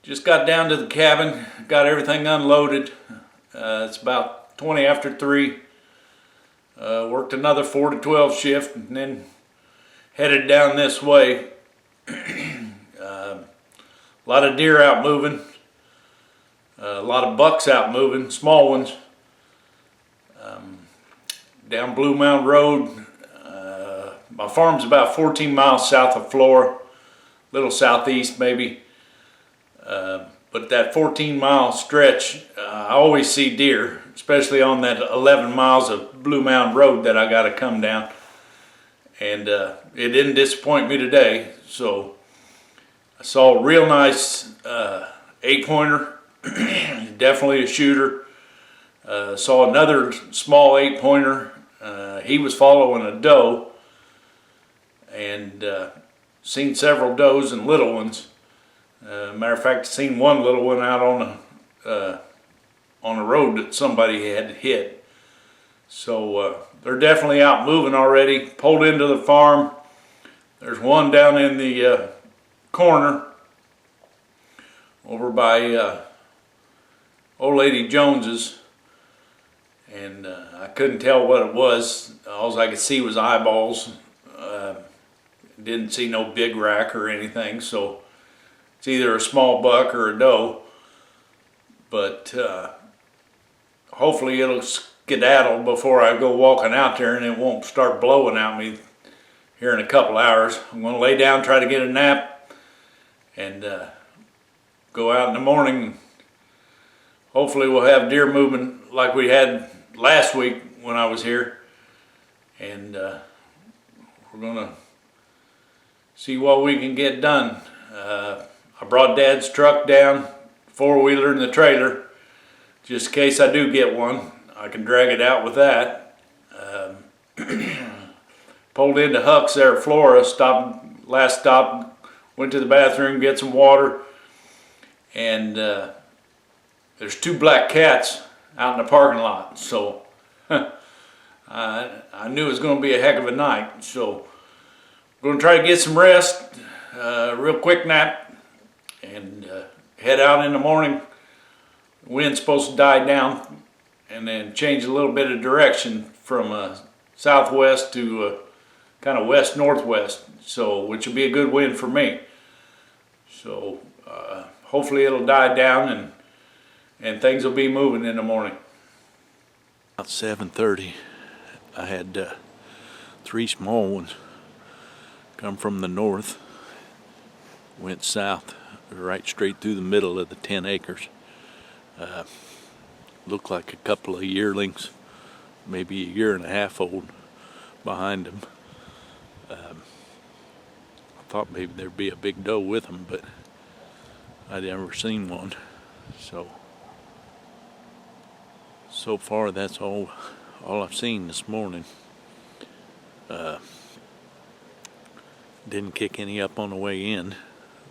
Just got down to the cabin, got everything unloaded. It's about 20 after 3. Worked another 4 to 12 shift and then headed down this way. A lot of deer out moving, a lot of bucks out moving, small ones. Down Blue Mound Road. My farm's about 14 miles south of Flora, a little southeast maybe. But that 14-mile stretch, I always see deer, especially on that 11 miles of Blue Mound Road that I got to come down. And it didn't disappoint me today. So I saw a real nice 8-pointer, definitely a shooter. Saw another small 8-pointer. He was following a doe, and seen several does and little ones. Matter of fact, seen one little one out on a road that somebody had hit. So they're definitely out moving already. Pulled into the farm. There's one down in the corner over by Old Lady Jones's, and I couldn't tell what it was. All I could see was eyeballs. Didn't see no big rack or anything, so it's either a small buck or a doe. But hopefully it'll skedaddle before I go walking out there, and it won't start blowing at me here in a couple hours. I'm going to lay down, try to get a nap, and go out in the morning. Hopefully we'll have deer moving like we had last week when I was here, and we're going to see what we can get done. I brought Dad's truck down, 4-wheeler in the trailer, just in case I do get one. I can drag it out with that. Pulled into Huck's there at Flora, last stop, went to the bathroom, get some water, and there's 2 black cats out in the parking lot. So I knew it was going to be a heck of a night. So I'm going to try to get some rest, real quick nap, and head out in the morning. The wind's supposed to die down and then change a little bit of direction from southwest to kind of west-northwest, so which will be a good wind for me. So hopefully it'll die down and things will be moving in the morning. About 7:30, I had 3 small ones come from the north, went south, right straight through the middle of the 10 acres. Looked like a couple of yearlings, maybe a year and a half old behind them. I thought maybe there'd be a big doe with them, but I'd never seen one. So far that's all I've seen this morning. Didn't kick any up on the way in,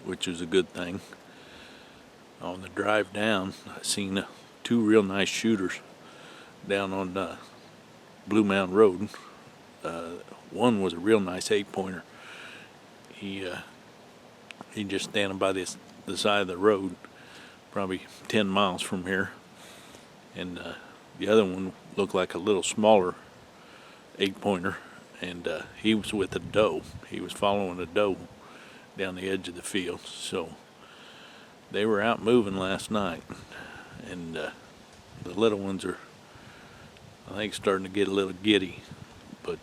which is a good thing. On the drive down, I seen 2 real nice shooters down on Blue Mound Road. One was a real nice 8-pointer. He just standing by the side of the road, probably 10 miles from here. And the other one looked like a little smaller 8-pointer, and he was with a doe. He was following a doe down the edge of the field. So they were out moving last night, and the little ones are, I think, starting to get a little giddy. But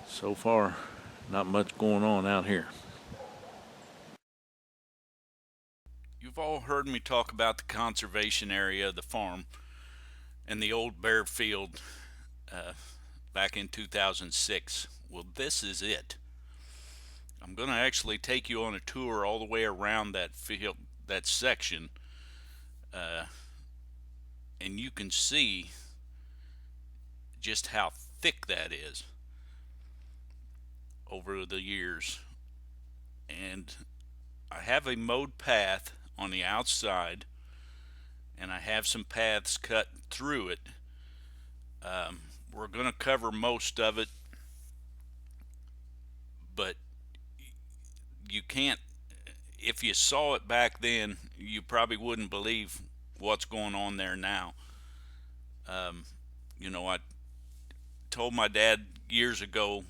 so far, not much going on out here. You've all heard me talk about the conservation area of the farm and the old bare field back in 2006. Well, this is it. I'm going to actually take you on a tour all the way around that field, that section, and you can see just how thick that is over the years. And I have a mowed path on the outside, and I have some paths cut through it. We're going to cover most of it, but you can't if you saw it back then, you probably wouldn't believe what's going on there now. I told my dad years ago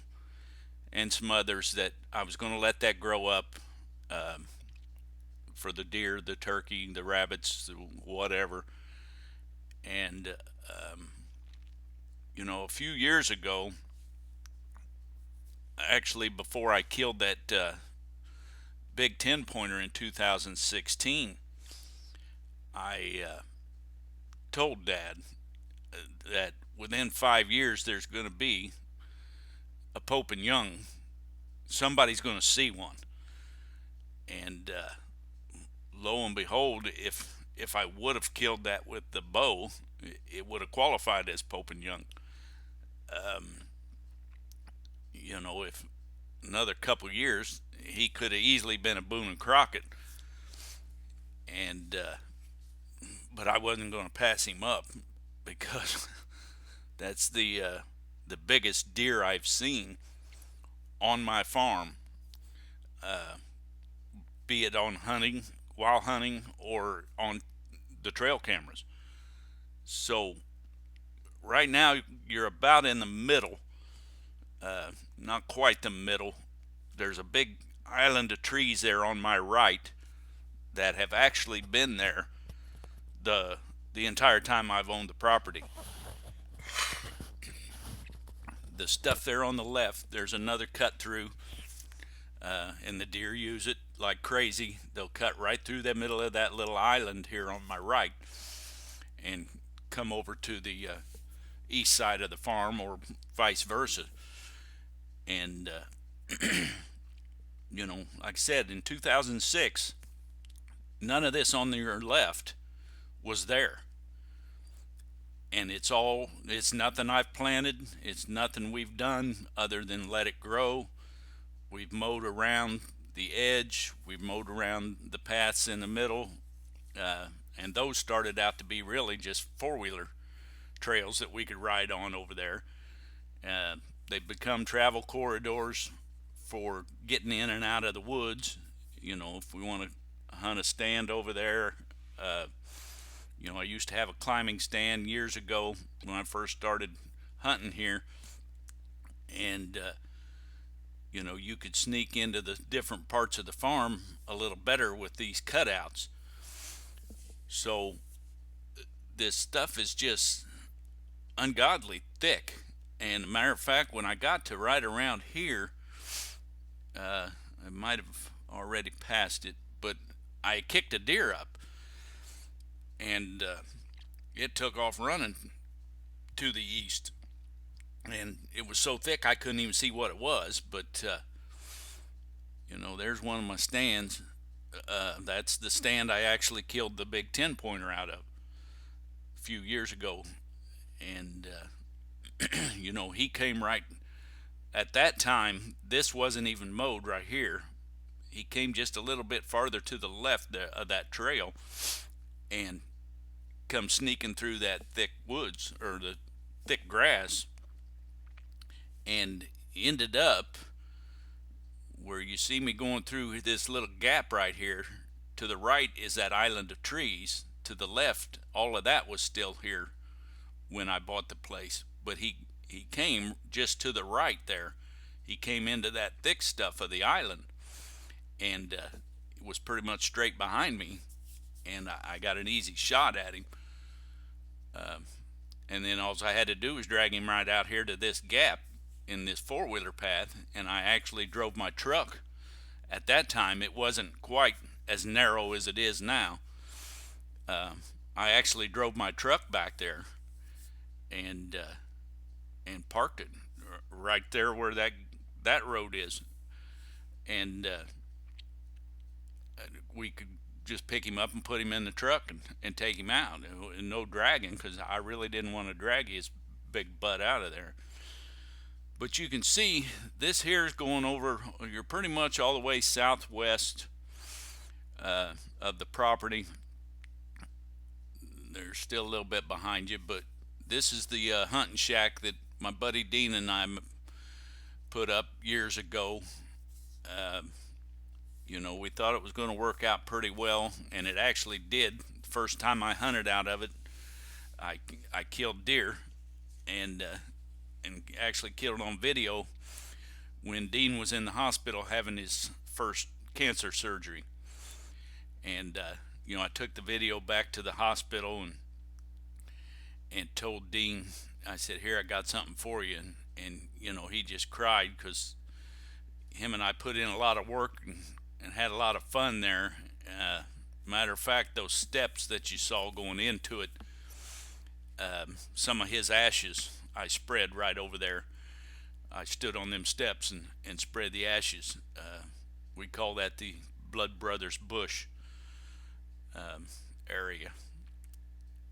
and some others that I was going to let that grow up, for the deer, the turkey, the rabbits, whatever. And, a few years ago, actually before I killed that big 10 pointer in 2016, I told Dad that within 5 years there's going to be a Pope and Young. Somebody's going to see one. And lo and behold, if I would have killed that with the bow, it would have qualified as Pope and Young. If another couple years, he could have easily been a Boone and Crockett. And but I wasn't going to pass him up, because that's the biggest deer I've seen on my farm, be it on hunting, while hunting, or on the trail cameras. So right now you're about in the middle, not quite the middle. There's a big island of trees there on my right that have actually been there the entire time I've owned the property. The stuff there on the left, there's another cut through, and the deer use it like crazy. They'll cut right through the middle of that little island here on my right and come over to the east side of the farm, or vice versa. And like I said, in 2006, none of this on your left was there. And it's nothing I've planted. It's nothing we've done other than let it grow. We've mowed around the edge. We've mowed around the paths in the middle. And those started out to be really just four-wheeler trails that we could ride on over there. They've become travel corridors for getting in and out of the woods. If we want to hunt a stand over there, I used to have a climbing stand years ago when I first started hunting here, and you could sneak into the different parts of the farm a little better with these cutouts. So this stuff is just ungodly thick. And a matter of fact, when I got to right around here, I might have already passed it, but I kicked a deer up, and it took off running to the east. And it was so thick I couldn't even see what it was. But there's one of my stands. That's the stand I actually killed the big 10 pointer out of a few years ago. And he came right at that time. This wasn't even mowed right here. He came just a little bit farther to the left of that trail and come sneaking through that thick woods, or the thick grass, and ended up where you see me going through this little gap right here. To the right is that island of trees. To the left, all of that was still here when I bought the place. But he came just to the right there. He came into that thick stuff of the island, and it was pretty much straight behind me, and I got an easy shot at him. And then all I had to do was drag him right out here to this gap in this four-wheeler path, and I actually drove my truck. At that time, it wasn't quite as narrow as it is now. I actually drove my truck back there and parked it right there where that road is, and we could just pick him up and put him in the truck and take him out, and no dragging, because I really didn't want to drag his big butt out of there. But you can see this here is going over, you're pretty much all the way southwest of the property. There's still a little bit behind you, but this is the hunting shack that my buddy Dean and I put up years ago. You know, we thought it was going to work out pretty well, and it actually did. The first time I hunted out of it, I, I killed deer, and actually killed on video when Dean was in the hospital having his first cancer surgery. And you know, I took the video back to the hospital and told Dean, I said, "Here, I got something for you." And you know, he just cried because him and I put in a lot of work and had a lot of fun there. Matter of fact, those steps that you saw going into it, some of his ashes I spread right over there. I stood on them steps and spread the ashes. We call that the Blood Brothers Bush area.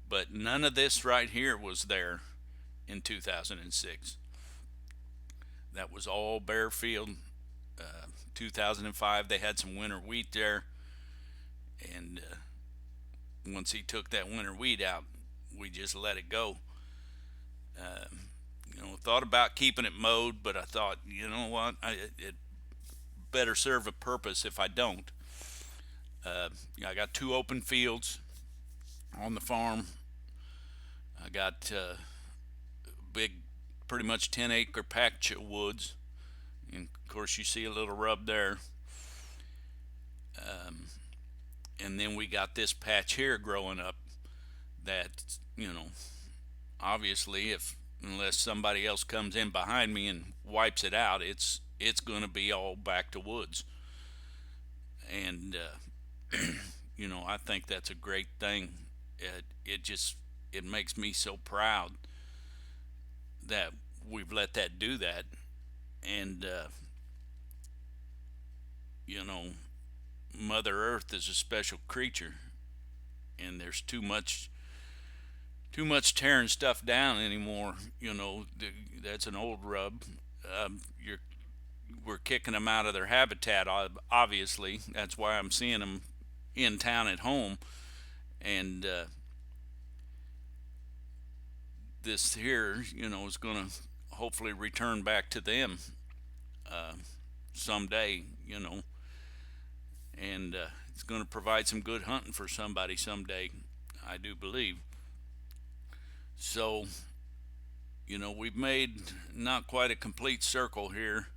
But none of this right here was there in 2006. That was all bare field. 2005 they had some winter wheat there, and once he took that winter wheat out, we just let it go. You know, thought about keeping it mowed, but I thought, you know what, it better serve a purpose if I don't. I got 2 open fields on the farm. I got big, pretty much 10-acre patch of woods, and of course you see a little rub there. And then we got this patch here growing up that, you know, obviously unless somebody else comes in behind me and wipes it out, it's going to be all back to woods. And you know, I think that's a great thing. It makes me so proud that we've let that do that. And you know, Mother Earth is a special creature, and there's too much tearing stuff down anymore. You know, that's an old rub. We're kicking them out of their habitat, obviously. That's why I'm seeing them in town at home. And this here, you know, is going to hopefully return back to them someday, you know. And it's going to provide some good hunting for somebody someday, I do believe. So, you know, we've made not quite a complete circle here.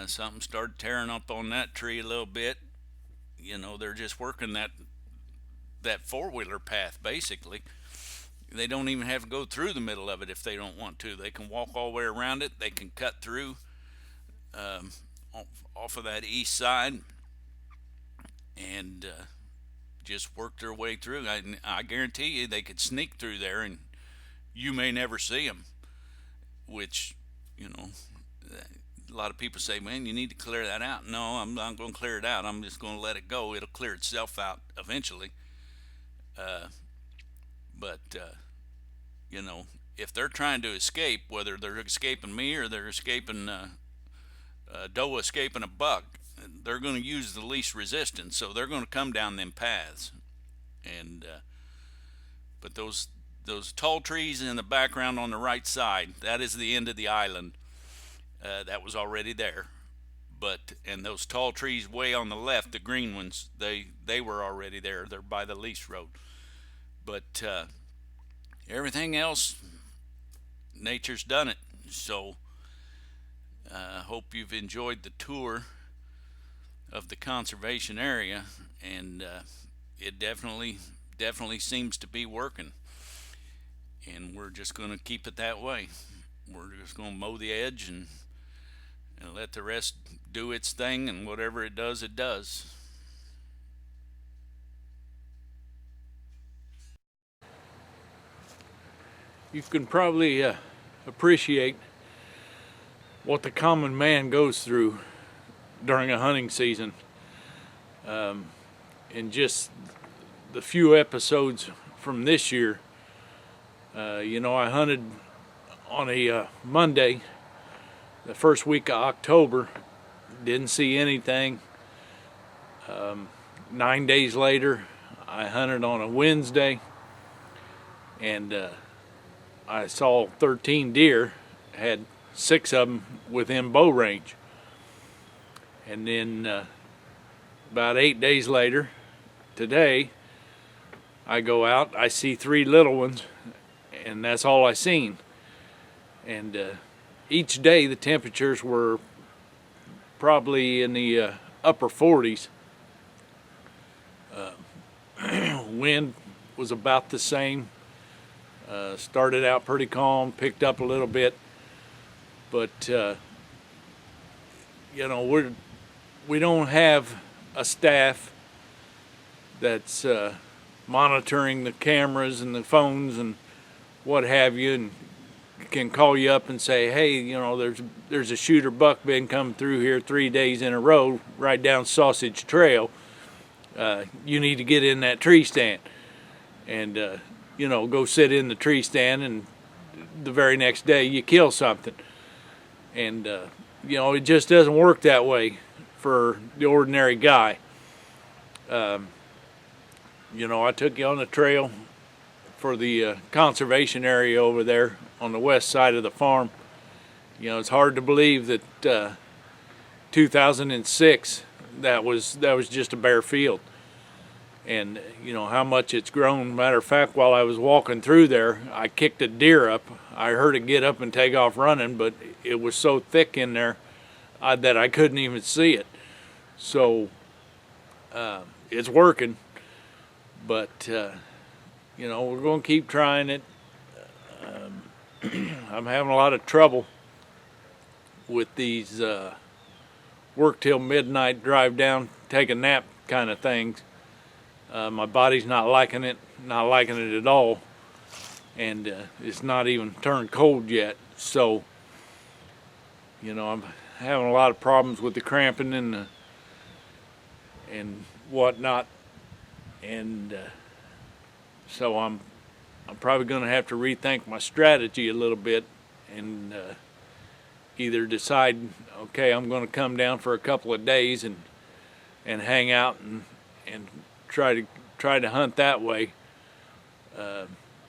Something started tearing up on that tree a little bit. You know, they're just working that four-wheeler path, basically. They don't even have to go through the middle of it if they don't want to. They can walk all the way around it. They can cut through off of that east side and just work their way through. I guarantee you they could sneak through there and you may never see them, which, you know, a lot of people say, man, you need to clear that out. No, I'm not going to clear it out. I'm just going to let it go. It'll clear itself out eventually. But you know, if they're trying to escape, whether they're escaping me or they're escaping a doe escaping a buck, they're going to use the least resistance, so they're going to come down them paths. And but those tall trees in the background on the right side, that is the end of the island. That was already there. And those tall trees way on the left, the green ones, they were already there. They're by the lease road. But everything else, nature's done it. So I hope you've enjoyed the tour of the conservation area, and it definitely seems to be working. And we're just going to keep it that way. We're just going to mow the edge and let the rest do its thing, and whatever it does, it does. You can probably appreciate what the common man goes through during a hunting season. In just the few episodes from this year, you know, I hunted on a Monday, the first week of October, didn't see anything. 9 days later, I hunted on a Wednesday, and I saw 13 deer, had 6 of them within bow range. And then about 8 days later, today, I go out, I see 3 little ones, and that's all I seen. And each day the temperatures were probably in the upper 40s. Wind was about the same. Started out pretty calm, picked up a little bit, but you know, we don't have a staff that's monitoring the cameras and the phones and what have you, and can call you up and say, hey, you know, there's a shooter buck been coming through here 3 days in a row right down Sausage Trail. You need to get in that tree stand and you know, go sit in the tree stand, and the very next day you kill something. And you know, it just doesn't work that way for the ordinary guy. You know, I took you on the trail for the conservation area over there on the west side of the farm. You know, it's hard to believe that 2006 that was just a bare field, and you know how much it's grown. Matter of fact, while I was walking through there, I kicked a deer up. I heard it get up and take off running, but it was so thick in there that I couldn't even see it. So it's working, but you know, we're going to keep trying it. I'm having a lot of trouble with these work till midnight, drive down, take a nap kind of things. My body's not liking it at all, and it's not even turned cold yet. So, you know, I'm having a lot of problems with the cramping and whatnot, and so I'm probably going to have to rethink my strategy a little bit, and either decide, okay, I'm going to come down for a couple of days and hang out and try to hunt that way.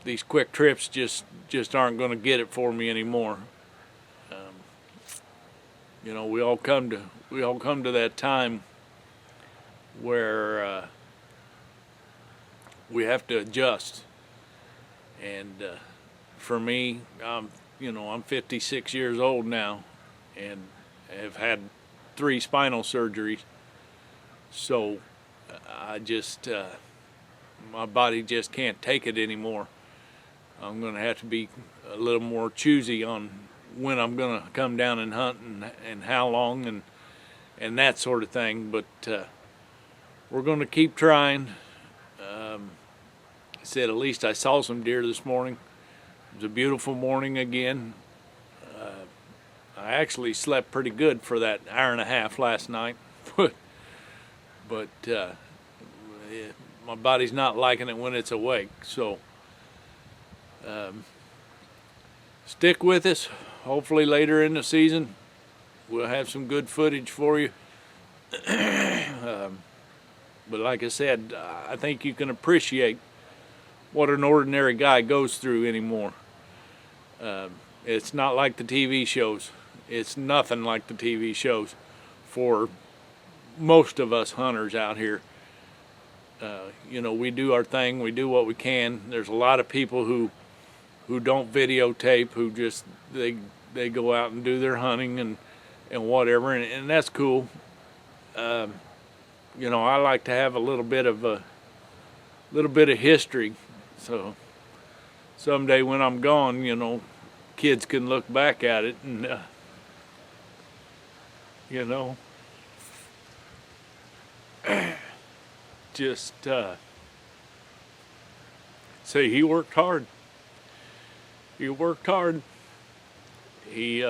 These quick trips just aren't going to get it for me anymore. You know, we all come to that time where we have to adjust. And for me, I'm 56 years old now, and have had 3 spinal surgeries. So I just my body just can't take it anymore. I'm going to have to be a little more choosy on when I'm going to come down and hunt, and how long, and that sort of thing. But we're going to keep trying. I said, at least I saw some deer this morning. It was a beautiful morning again. I actually slept pretty good for that hour and a half last night, but my body's not liking it when it's awake. So stick with us. Hopefully later in the season we'll have some good footage for you. But like I said, I think you can appreciate what an ordinary guy goes through anymore. It's not like the TV shows. It's nothing like the TV shows for most of us hunters out here. You know, we do our thing, we do what we can. There's a lot of people who don't videotape, who just they go out and do their hunting and whatever, and that's cool. You know, I like to have a little bit of history, so someday when I'm gone, you know, kids can look back at it and you know, just say he worked hard. He worked hard. He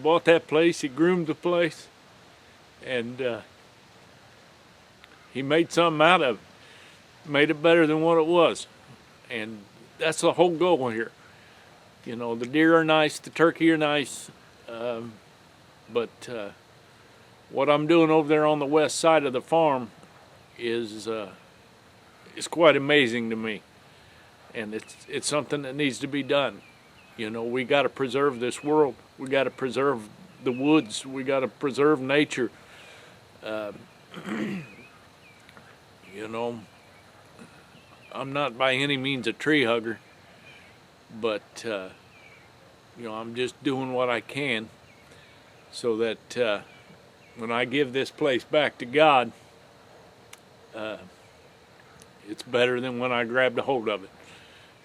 bought that place. He groomed the place, and he made something out of it. Made it better than what it was, and that's the whole goal here. You know, the deer are nice, the turkey are nice, but what I'm doing over there on the west side of the farm is quite amazing to me, and it's something that needs to be done. You know, we got to preserve this world. We got to preserve the woods. We got to preserve nature. You know, I'm not by any means a tree hugger, but you know, I'm just doing what I can so that when I give this place back to God, it's better than when I grabbed a hold of it.